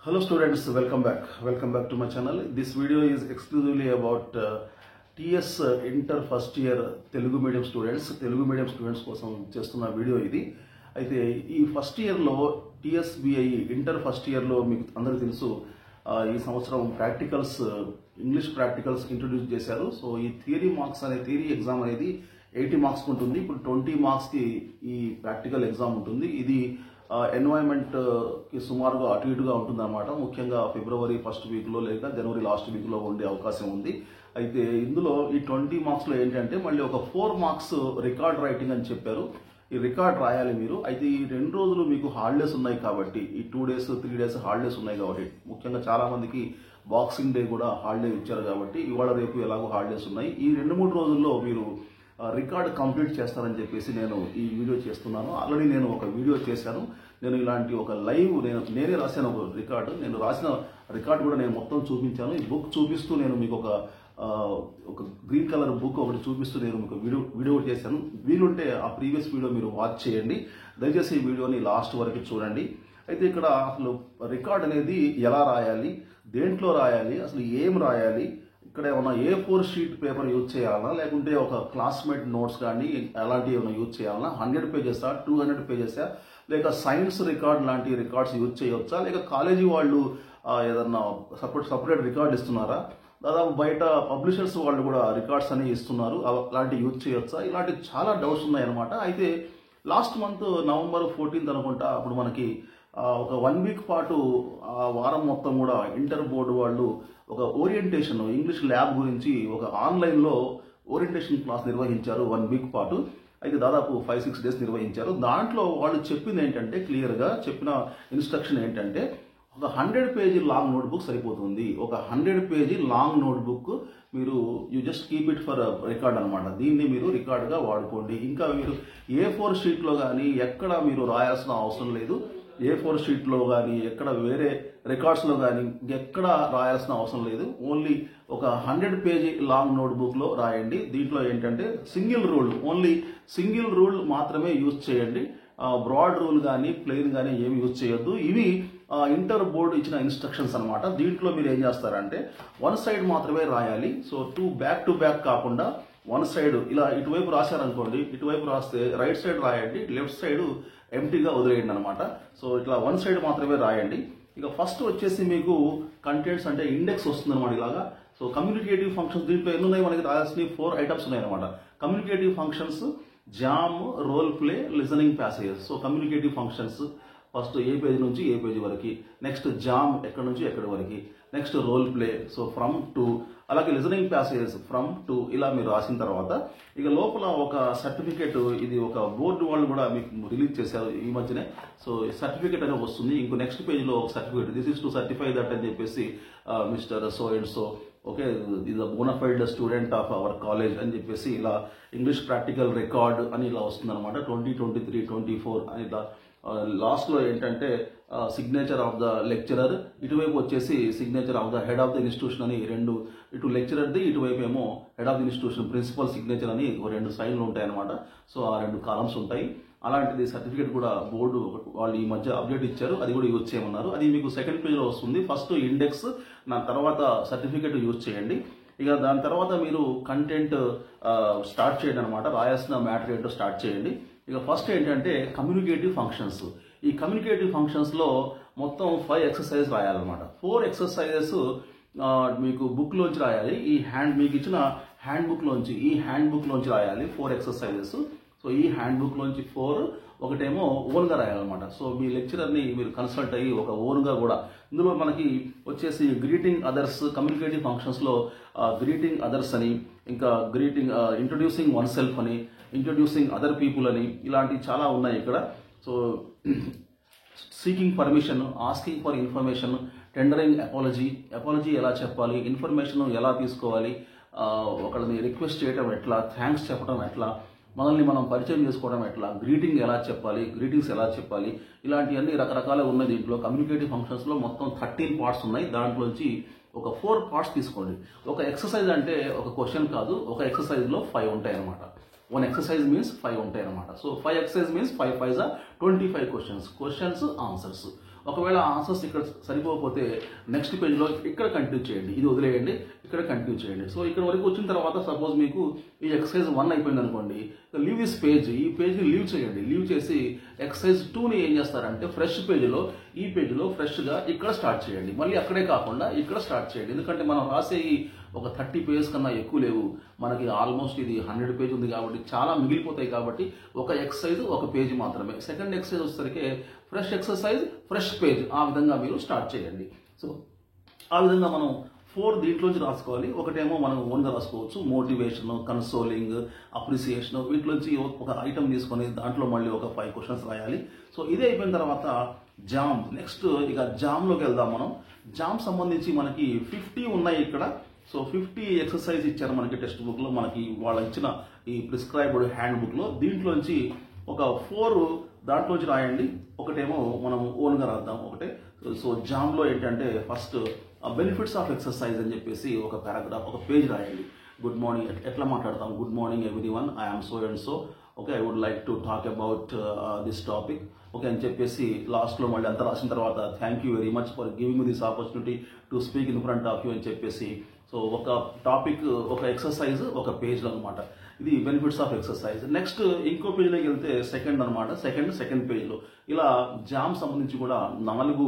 Hello students, welcome back. Welcome back to my channel. This video is exclusively about TS Inter first year Telugu medium students కోసం చేస్తున్న video ఇది. అయితే ఈ first year లో TSBI inter first year లో మీకు అందరికీ తెలుసు ఈ సంవత్సరం ప్రాక్టికల్స్ ఇంగ్లీష్ ప్రాక్టికల్స్ ఇంట్రొడ్యూస్ చేశారు. సో ఈ థియరీ మార్క్స్ అనే థియరీ ఎగ్జామ్ అనేది 80 మార్క్స్ ఉంటుంది. ఇప్పుడు 20 మార్క్స్ కి ఈ ప్రాక్టికల్ ఎగ్జామ్ ఉంటుంది. ఇది ఎన్వైరన్మెంట్ కి సుమారుగా అటు ఇటుగా ఉంటుంది అన్నమాట. ముఖ్యంగా ఫిబ్రవరి ఫస్ట్ వీక్ లో లేక జనవరి లాస్ట్ వీక్ లో ఉండే అవకాశం ఉంది. అయితే ఇందులో ఈ 20 మార్క్స్ లో ఏంటంటే మళ్ళీ ఒక 4 మార్క్స్ రికార్డ్ రైటింగ్ అని చెప్పారు. ఈ రికార్డ్ రాయాలి మీరు. అయితే ఈ 2 రోజులు మీకు హాలిడేస్ ఉన్నాయి కాబట్టి, ఈ 2 days 3 days హాలిడేస్ ఉన్నాయి కాబట్టి, ముఖ్యంగా చాలా మందికి బాక్సింగ్ డే కూడా హాలిడే ఇచ్చారు కాబట్టి ఇవాళ రేపు ఎలాగో హాలిడేస్ ఉన్నాయి. ఈ 2-3 రోజుల్లో మీరు రికార్డ్ కంప్లీట్ చేస్తారని చెప్పేసి నేను ఈ వీడియో చేస్తున్నాను. ఆల్రెడీ నేను ఒక వీడియో చేశాను. నేను ఇలాంటి ఒక లైవ్ నేనే రాశాను ఒక రికార్డు. నేను రాసిన రికార్డు కూడా నేను మొత్తం చూపించాను. ఈ బుక్ చూపిస్తూ నేను మీకు ఒక గ్రీన్ కలర్ బుక్ ఒకటి చూపిస్తూ నేను మీకు వీడియో చేశాను. వీలుంటే ఆ ప్రీవియస్ వీడియో మీరు వాచ్ చేయండి. దయచేసి ఈ వీడియోని లాస్ట్ వరకు చూడండి. అయితే ఇక్కడ అసలు రికార్డ్ అనేది ఎలా రాయాలి, దేంట్లో రాయాలి, అసలు ఏం రాయాలి, ఇక్కడ ఏమన్నా A4 షీట్ పేపర్ యూజ్ చేయాలన్నా, లేకుంటే ఒక క్లాస్మేట్ నోట్స్ కానీ అలాంటివి ఏమైనా యూజ్ చేయాలన్నా, 100 పేజెసా 200 పేజెసా, లేక సైన్స్ రికార్డ్ లాంటి రికార్డ్స్ యూజ్ చేయవచ్చా, లేక కాలేజీ వాళ్ళు ఏదన్నా సపరేట్ రికార్డ్ ఇస్తున్నారా, దాదాపు బయట పబ్లిషర్స్ వాళ్ళు కూడా రికార్డ్స్ అని ఇస్తున్నారు, అలాంటివి యూజ్ చేయవచ్చా, ఇలాంటి చాలా డౌట్స్ ఉన్నాయన్నమాట. అయితే లాస్ట్ మంత్ November 14th అనుకుంటా అప్పుడు మనకి ఒక 1 వీక్ పాటు ఆ వారం మొత్తం కూడా ఇంటర్ బోర్డు వాళ్ళు ఒక ఓరియంటేషన్ ఇంగ్లీష్ ల్యాబ్ గురించి ఒక ఆన్లైన్లో ఓరియంటేషన్ క్లాస్ నిర్వహించారు 1 వీక్ పాటు. అయితే దాదాపు 5-6 days నిర్వహించారు. దాంట్లో వాళ్ళు చెప్పింది ఏంటంటే, క్లియర్గా చెప్పిన ఇన్స్ట్రక్షన్ ఏంటంటే, ఒక 100 పేజీ లాంగ్ నోట్బుక్ సరిపోతుంది. ఒక 100 పేజీ లాంగ్ నోట్బుక్ మీరు you just keep it for record అనమాట. దీన్ని మీరు రికార్డ్గా వాడుకోండి. ఇంకా మీరు A4 షీట్లో కానీ ఎక్కడ మీరు రాయాల్సిన అవసరం లేదు. A4 షీట్లో కానీ ఎక్కడ వేరే రికార్డ్స్లో కానీ ఎక్కడ రాయాల్సిన అవసరం లేదు. ఓన్లీ ఒక 100 పేజీ లాంగ్ నోట్బుక్లో రాయండి. దీంట్లో ఏంటంటే ఓన్లీ సింగిల్ రూల్ మాత్రమే యూజ్ చేయండి. బ్రాడ్ రూల్ కానీ ప్లెయిన్ కానీ ఏమి యూజ్ చేయొద్దు. ఇవి ఇంటర్ బోర్డు ఇచ్చిన ఇన్స్ట్రక్షన్స్ అనమాట. దీంట్లో మీరు ఏం చేస్తారంటే, 1 side మాత్రమే రాయాలి. సో బ్యాక్ టు బ్యాక్ కాకుండా 1 side ఇలా ఇటువైపు రాశారనుకోండి, ఇటువైపు రాస్తే రైట్ సైడ్ రాయండి, లెఫ్ట్ సైడ్ ఎంటీగా వదిలేయండి అనమాట. సో ఇట్లా 1 side మాత్రమే రాయండి. ఇక ఫస్ట్ వచ్చేసి మీకు కంటెంట్స్ అంటే ఇండెక్స్ వస్తుంది అనమాట ఇలాగా. సో కమ్యూనికేటివ్ ఫంక్షన్స్ దీంట్లో ఎన్ని ఉన్నాయి మనకి రాయాల్సిన 4 items ఉన్నాయి అనమాట. Communicative functions, JAM, role play, listening passages. So communicative functions first ఏ పేజీ నుంచి ఏ పేజీ వరకు, నెక్స్ట్ జామ్ ఎక్కడి నుంచి ఎక్కడి వరకు, next role play so from to, అలాగే లిజనింగ్ ప్యాసేజెస్ ఫ్రమ్ టు, ఇలా మీరు రాసిన తర్వాత ఇక లోపల ఒక సర్టిఫికేట్, ఇది ఒక బోర్డు వాళ్ళు కూడా మీకు రిలీజ్ చేశారు ఈ మధ్యనే. సో సర్టిఫికేట్ అనేది వస్తుంది. ఇంకో నెక్స్ట్ పేజీలో ఒక certificate, this is to certify that అని చెప్పేసి mister so and so okay ఇది bona fide student of our college అని చెప్పేసి ఇలా ఇంగ్లీష్ ప్రాక్టికల్ రికార్డ్ అని ఇలా వస్తుంది అనమాట. 2023, 24 అని ఇలా. లాస్ట్ లో ఏంటంటే సిగ్నేచర్ ఆఫ్ ద లెక్చరర్, ఇటువైపు వచ్చేసి signature of the head of the institution అని రెండు, ఇటు లెక్చరర్ది ఇటువైపు ఏమో head of the institution principal signature అని 2 సైన్లు ఉంటాయి అనమాట. సో ఆ 2 కాలమ్స్ ఉంటాయి. అలాంటిది సర్టిఫికేట్ కూడా బోర్డు వాళ్ళు ఈ మధ్య అప్డేట్ ఇచ్చారు, అది కూడా యూజ్ చేయమన్నారు. అది మీకు సెకండ్ పేజ్లో వస్తుంది. ఫస్ట్ ఇండెక్స్, తర్వాత సర్టిఫికేట్ యూజ్ చేయండి. ఇక దాని తర్వాత మీరు కంటెంట్ స్టార్ట్ చేయండి అనమాట. రాయాల్సిన మ్యాటర్ ఏంటో స్టార్ట్ చేయండి. ఇక ఫస్ట్ ఏంటంటే కమ్యూనికేటివ్ ఫంక్షన్స్. ఈ కమ్యూనికేటివ్ ఫంక్షన్స్ లో మొత్తం 5 exercises రాయాలన్నమాట. 4 exercises మీకు బుక్ లోంచి రాయాలి. మీకు ఇచ్చిన హ్యాండ్ బుక్ లోంచి రాయాలి 4 exercises. సో ఈ హ్యాండ్ బుక్ లోంచి 4, ఒకటేమో ఓన్ గా రాయాలన్నమాట. సో మీ లెక్చరర్ ని మీరు కన్సల్ట్ అయ్యి ఒక ఓన్ గా కూడా, ఇందులో మనకి వచ్చేసి గ్రీటింగ్ అదర్స్, కమ్యూనికేటివ్ ఫంక్షన్స్ లో గ్రీటింగ్ అదర్స్ అని, ఇంకా ఇంట్రొడ్యూసింగ్ వన్ సెల్ఫ్ అని, ఇంట్రొడ్యూసింగ్ అదర్ పీపుల్ అని, ఇలాంటివి చాలా ఉన్నాయి ఇక్కడ. So seeking permission, asking for information, tendering apology ఎలా చెప్పాలి, ఇన్ఫర్మేషన్ ఎలా తీసుకోవాలి, ఒకళ్ళని రిక్వెస్ట్ చేయడం ఎట్లా, థ్యాంక్స్ చెప్పడం ఎట్లా, మనల్ని మనం పరిచయం చేసుకోవడం ఎట్లా, గ్రీటింగ్స్ ఎలా చెప్పాలి, ఇలాంటివన్నీ రకరకాల ఉన్నాయి దీంట్లో. కమ్యూనికేటివ్ ఫంక్షన్స్ లో మొత్తం 13 parts ఉన్నాయి. దాంట్లోంచి ఒక 4 parts తీసుకోండి. ఒక ఎక్సర్సైజ్ అంటే ఒక క్వశ్చన్ కాదు, ఒక ఎక్సర్సైజ్ లో 5 ఉంటాయి అనమాట. 1 exercise means 5 ఉంటాయి అనమాట. So 5 exercise means 5 5s are 25 questions, answers. ఒకవేళ ఆన్సర్స్ ఇక్కడ సరిపోకపోతే నెక్స్ట్ పేజ్లో ఇక్కడ కంటిన్యూ చేయండి, ఇది వదిలేయండి, ఇక్కడ కంటిన్యూ చేయండి. సో ఇక్కడ వరకు వచ్చిన తర్వాత సపోజ్ మీకు ఈ ఎక్సర్సైజ్ 1 అయిపోయింది అనుకోండి, లీవ్ దిస్ పేజ్, ఈ పేజ్ని లీవ్ చేయండి. లీవ్ చేసి ఎక్సర్సైజ్ 2ని ఏం చేస్తారంటే ఫ్రెష్ పేజ్లో, ఈ పేజ్లో ఫ్రెష్గా ఇక్కడ స్టార్ట్ చేయండి. మళ్ళీ అక్కడే కాకుండా ఇక్కడ స్టార్ట్ చేయండి. ఎందుకంటే మనం రాసే ఒక 30 పేజెస్ కన్నా ఎక్కువ లేవు మనకి, ఆల్మోస్ట్ ఇది 100 పేజ్ ఉంది కాబట్టి చాలా మిగిలిపోతాయి. కాబట్టి ఒక ఎక్సర్సైజ్ ఒక పేజ్ మాత్రమే. సెకండ్ ఎక్సర్సైజ్ వచ్చేసరికి ఫ్రెష్ ఎక్సర్సైజ్ ఫ్రెష్ పేజ్, ఆ విధంగా మీరు స్టార్ట్ చేయండి. సో ఆ విధంగా మనం 4 దీంట్లోంచి రాసుకోవాలి. ఒకటేమో మనం ఓన్గా రాసుకోవచ్చు, మోటివేషన్, కన్సోలింగ్, అప్రిసియేషన్, వీటిలోంచి ఒక ఐటమ్ తీసుకొని దాంట్లో మళ్ళీ ఒక 5 క్వశ్చన్స్ రాయాలి. సో ఇది అయిపోయిన తర్వాత జామ్, నెక్స్ట్ ఇక జామ్లోకి వెళ్దాం మనం. జామ్ సంబంధించి మనకి 50 ఉన్నాయి ఇక్కడ. సో 50 ఎక్సర్సైజ్ ఇచ్చారు మనకి టెక్స్ట్ బుక్లో, మనకి వాళ్ళ ఇచ్చిన ఈ ప్రిస్క్రైబ్డ్ హ్యాండ్ బుక్లో. దీంట్లోంచి ఒక 4 దాంట్లోంచి రాయండి, ఒకటేమో మనం ఓన్గా రాద్దాం ఒకటే. సో జామ్లో ఏంటంటే ఫస్ట్ బెనిఫిట్స్ ఆఫ్ ఎక్సర్సైజ్ అని చెప్పేసి ఒక పారాగ్రాఫ్, ఒక పేజ్ రాయండి. గుడ్ మార్నింగ్ ఎట్లా మాట్లాడతాం, good morning everyone, I'm so and so, okay, I would like to talk about this topic, okay అని చెప్పేసి లాస్ట్లో మళ్ళీ అంతా రాసిన తర్వాత thank you very much for giving this opportunity to speak in front of you అని చెప్పేసి. So ఒక టాపిక్, ఒక ఎక్సర్సైజ్ ఒక పేజ్లో అనమాట. ఇది బెనిఫిట్స్ ఆఫ్ ఎక్సర్సైజ్. నెక్స్ట్ ఇంకో పేజ్లోకి వెళ్తే సెకండ్ అనమాట, సెకండ్ పేజ్లో ఇలా జామ్ సంబంధించి కూడా 4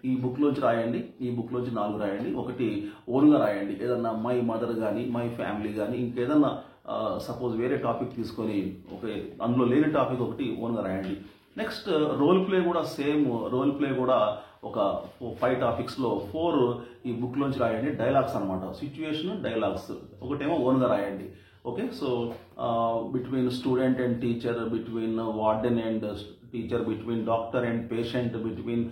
ఈ బుక్లోంచి రాయండి, ఈ బుక్లోంచి 4 రాయండి. ఒకటి ఓన్గా రాయండి, ఏదన్నా మై మదర్ కానీ మై ఫ్యామిలీ కానీ ఇంకేదన్నా సపోజ్ వేరే టాపిక్ తీసుకొని అందులో లేని టాపిక్ ఒకటి ఓన్గా రాయండి. నెక్స్ట్ రోల్ ప్లే కూడా సేమ్, రోల్ ప్లే కూడా ఒక 5 టాపిక్స్లో 4 ఈ బుక్లోంచి రాయండి. డైలాగ్స్ అనమాట, సిచ్యువేషన్ డైలాగ్స్, ఒకటేమో ఓన్గా రాయండి. Okay, so between student and teacher, between warden and teacher, between doctor and patient, between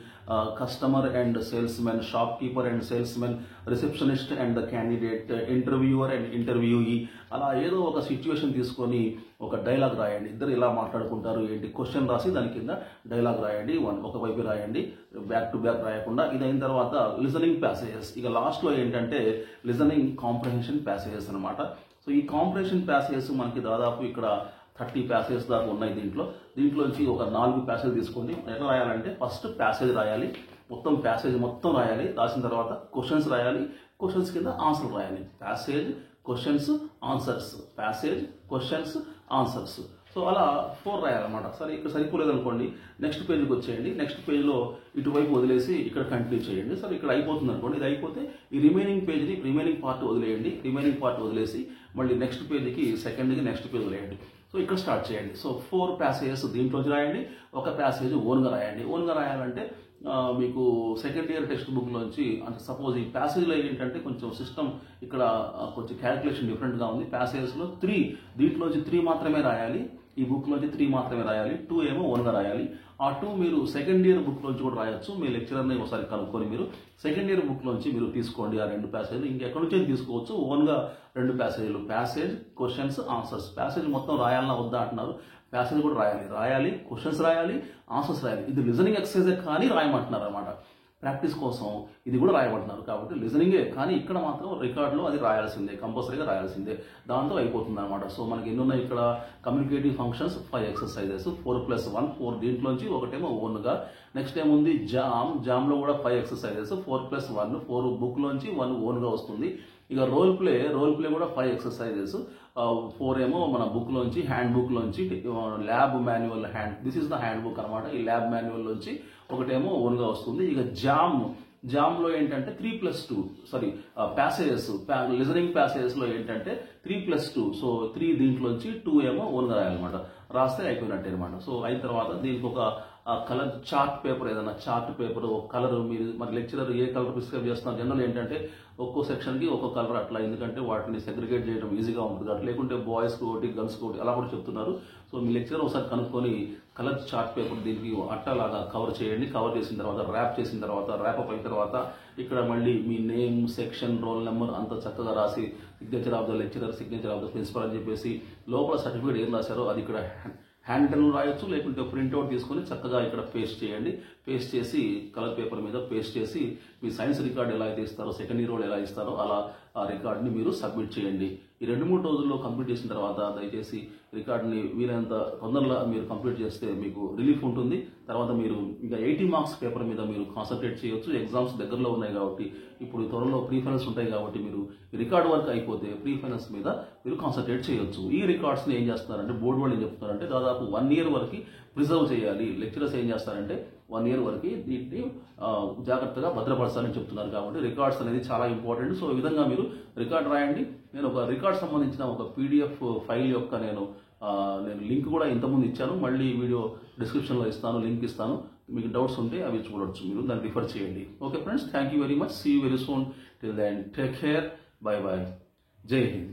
customer and salesmen, shopkeeper and salesmen, receptionist and the candidate, interviewer and interviewee, అలా ఏదో ఒక situation తీసుకొని ఒక dialogue రాయండి. ఇద్దరు ఇలా మాట్లాడుకుంటారు ఏంటి, క్వశ్చన్ రాసి దాని కింద డైలాగ్ రాయండి. ఒక వైపు రాయండి, బ్యాక్ టు బ్యాక్ రాయకుండా. ఇది అయిన తర్వాత లిజనింగ్ ప్యాసేజెస్, ఇక లాస్ట్లో ఏంటంటే లిజనింగ్ కాంప్రహెన్షన్ ప్యాసేజెస్ అనమాట. సో ఈ కాంప్రహెన్షన్ ప్యాసేజెస్ మనకి దాదాపు ఇక్కడ 30 ప్యాసేజెస్ దాకా ఉన్నాయి. దీంట్లోంచి ఒక 4 ప్యాసేజ్ తీసుకోండి. ఎట్లా రాయాలంటే ఫస్ట్ ప్యాసేజ్ రాయాలి, మొత్తం ప్యాసేజ్ మొత్తం రాయాలి. రాసిన తర్వాత క్వశ్చన్స్ రాయాలి, క్వశ్చన్స్ కింద ఆన్సర్ రాయాలి. Passage, questions, answers, passage, questions, answers. So అలా 4 రాయాలన్నమాట. సరే ఇక్కడ సరిపోలేదు అనుకోండి, నెక్స్ట్ పేజ్కి వచ్చేయండి. నెక్స్ట్ పేజ్లో ఇటువైపు వదిలేసి ఇక్కడ కంటిన్యూ చేయండి. సరే ఇక్కడ అయిపోతుంది అనుకోండి, ఇది అయిపోతే ఈ రిమైనింగ్ పార్ట్ వదిలేయండి. రిమైనింగ్ పార్ట్ వదిలేసి మళ్ళీ నెక్స్ట్ పేజ్కి సెకండ్కి నెక్స్ట్ పేజ్ వదిలేయండి. సో ఇక్కడ స్టార్ట్ చేయండి. సో 4 ప్యాసేజెస్ దీంట్లోంచి రాయండి, ఒక ప్యాసేజ్ ఓన్గా రాయండి. ఓన్గా రాయాలంటే మీకు సెకండ్ ఇయర్ టెక్స్ట్ బుక్లోంచి, అంటే సపోజ్ ఈ ప్యాసేజ్లో ఏంటంటే కొంచెం సిస్టమ్ ఇక్కడ కొంచెం క్యాలిక్యులేషన్ డిఫరెంట్గా ఉంది. ప్యాసేజెస్లో 3, దీంట్లోంచి 3 మాత్రమే రాయాలి, ఈ బుక్లోంచి 3 మాత్రమే రాయాలి. 2 ఏమో ఓన్గా రాయాలి. ఆ 2 మీరు సెకండ్ ఇయర్ బుక్లోంచి కూడా రాయొచ్చు. మీ లెక్చరర్ని ఒకసారి కనుక్కొని మీరు సెకండ్ ఇయర్ బుక్లోంచి మీరు తీసుకోండి ఆ 2 ప్యాసేజ్లు. ఇంకెక్కడి నుంచి తీసుకోవచ్చు, ఓన్గా 2 ప్యాసేజ్లు, ప్యాసేజ్, క్వశ్చన్స్, ఆన్సర్స్. ప్యాసేజ్ మొత్తం రాయాలన్నా వద్దా అంటున్నారు, ప్యాసేజ్ కూడా రాయాలి, క్వశ్చన్స్ రాయాలి, ఆన్సర్స్ రాయాలి. ఇది లిజనింగ్ ఎక్సర్సైజే కానీ రాయమంటున్నారు అనమాట. ప్రాక్టీస్ కోసం ఇది కూడా రాయబడుతున్నారు కాబట్టి లిజనింగే, కానీ ఇక్కడ మాత్రం రికార్డులో అది రాయాల్సిందే, కంపల్సరీగా రాయాల్సిందే. దాంతో అయిపోతుంది అనమాట. సో మనకి ఎన్ని ఉన్నాయి ఇక్కడ, కమ్యూనికేటివ్ ఫంక్షన్స్ 5 ఎక్సర్సైజెస్, 4+1 4, దీంట్లోంచి ఒకటేమో ఓన్గా. నెక్స్ట్ ఏముంది, జామ్లో కూడా 5 ఎక్సర్సైజెస్, 4+1 4 బుక్లోంచి 1 ఓన్గా వస్తుంది. ఇక రోల్ ప్లే కూడా 5 ఎక్సర్సైజెస్, 4 ఏమో మన బుక్లోంచి, హ్యాండ్ బుక్లోంచి, lab manual, this is the handbook అనమాట. ఈ ల్యాబ్ మాన్యువల్లోంచి ఒకటేమో ఓన్గా వస్తుంది. ఇక జామ్లో ఏంటంటే 3+2 ప్యాసేజెస్, లిజనింగ్ ప్యాసేజెస్లో ఏంటంటే 3+2. సో 3 దీంట్లోంచి 2 ఏమో ఓన్గా రాయాలన్నమాట. రాస్తే అయిపోయినట్టే అనమాట. సో అయిన తర్వాత దీనికి ఒక కలర్ చార్ట్ పేపర్, ఏదైనా చార్ట్ పేపర్ ఒక కలర్, మీరు మరి లెక్చరర్ ఏ కలర్ ప్రిస్క్రైబ్ చేస్తున్నారు, జనరల్ ఏంటంటే ఒక్కో సెక్షన్కి ఒక్కో కలర్ అట్లా, ఎందుకంటే వాటిని సెగ్రిగేట్ చేయడం ఈజీగా ఉంటుంది అట్లా, లేకుంటే బాయ్స్కి ఒకటి గర్ల్స్కి ఒకటి అలా కూడా చెప్తున్నారు. సో మీ లెక్చరర్ ఒకసారి కనుక్కొని కలర్ చార్ట్ పేపర్ దీనికి అట్టలాగా కవర్ చేయండి. కవర్ చేసిన తర్వాత ర్యాప్ చేసిన తర్వాత, ర్యాప్ అప్ అయిన తర్వాత ఇక్కడ మళ్ళీ మీ నేమ్, సెక్షన్, రోల్ నెంబర్ అంతా చక్కగా రాసి, signature of the lecturer, signature of the principal అని చెప్పేసి లోపల సర్టిఫికేట్ ఏం రాశారో అది ఇక్కడ హ్యాండ్ పెన్ రాయొచ్చు, లేకుంటే ప్రింట్అవుట్ తీసుకొని చక్కగా ఇక్కడ పేస్ట్ చేయండి. పేస్ట్ చేసి కలర్ పేపర్ మీద పేస్ట్ చేసి మీ సైన్స్ రికార్డ్ ఎలా అయితే ఇస్తారో సెకండ్ ఇయర్ వాళ్ళు ఎలా ఇస్తారో అలా ఆ రికార్డ్ని మీరు సబ్మిట్ చేయండి. ఈ 2-3 రోజుల్లో కంప్లీట్ చేసిన తర్వాత దయచేసి రికార్డ్ని వీలైనంత తొందరగా మీరు కంప్లీట్ చేస్తే మీకు రిలీఫ్ ఉంటుంది. తర్వాత మీరు ఇంకా 80 మార్క్స్ పేపర్ మీద మీరు కాన్సన్ట్రేట్ చేయొచ్చు. ఎగ్జామ్స్ దగ్గరలో ఉన్నాయి కాబట్టి ఇప్పుడు త్వరలో ప్రీ ఫైనల్స్ ఉంటాయి కాబట్టి మీరు రికార్డ్ వర్క్ అయిపోతే ప్రీ ఫైనల్స్ మీద మీరు కాన్సన్ట్రేట్ చేయొచ్చు. ఈ రికార్డ్స్ని ఏం చేస్తున్నారంటే బోర్డు వాళ్ళు ఏం చెప్తున్నారంటే దాదాపు 1 ఇయర్ వరకు ప్రిజర్వ్ చేయాలి. లెక్చరర్స్ ఏం చేస్తారంటే 1 ఇయర్ వరకు దీన్ని జాగ్రత్తగా భద్రపరచాలని చెప్తున్నారు. కాబట్టి రికార్డ్స్ అనేది చాలా ఇంపార్టెంట్. సో ఈ విధంగా మీరు రికార్డ్ రాయండి. నేను ఒక రికార్డ్ సంబంధించిన ఒక PDF ఫైల్ యొక్క నేను లింక్ కూడా ఇంతకుముందు ఇచ్చాను. మళ్ళీ వీడియో డిస్క్రిప్షన్లో ఇస్తాను, లింక్ ఇస్తాను. మీకు డౌట్స్ ఉంటే అవి చూడొచ్చు, మీరు దాన్ని రిఫర్ చేయండి. Okay friends, thank you very much. See you very soon. Till then take care. Bye bye. జై హింద్.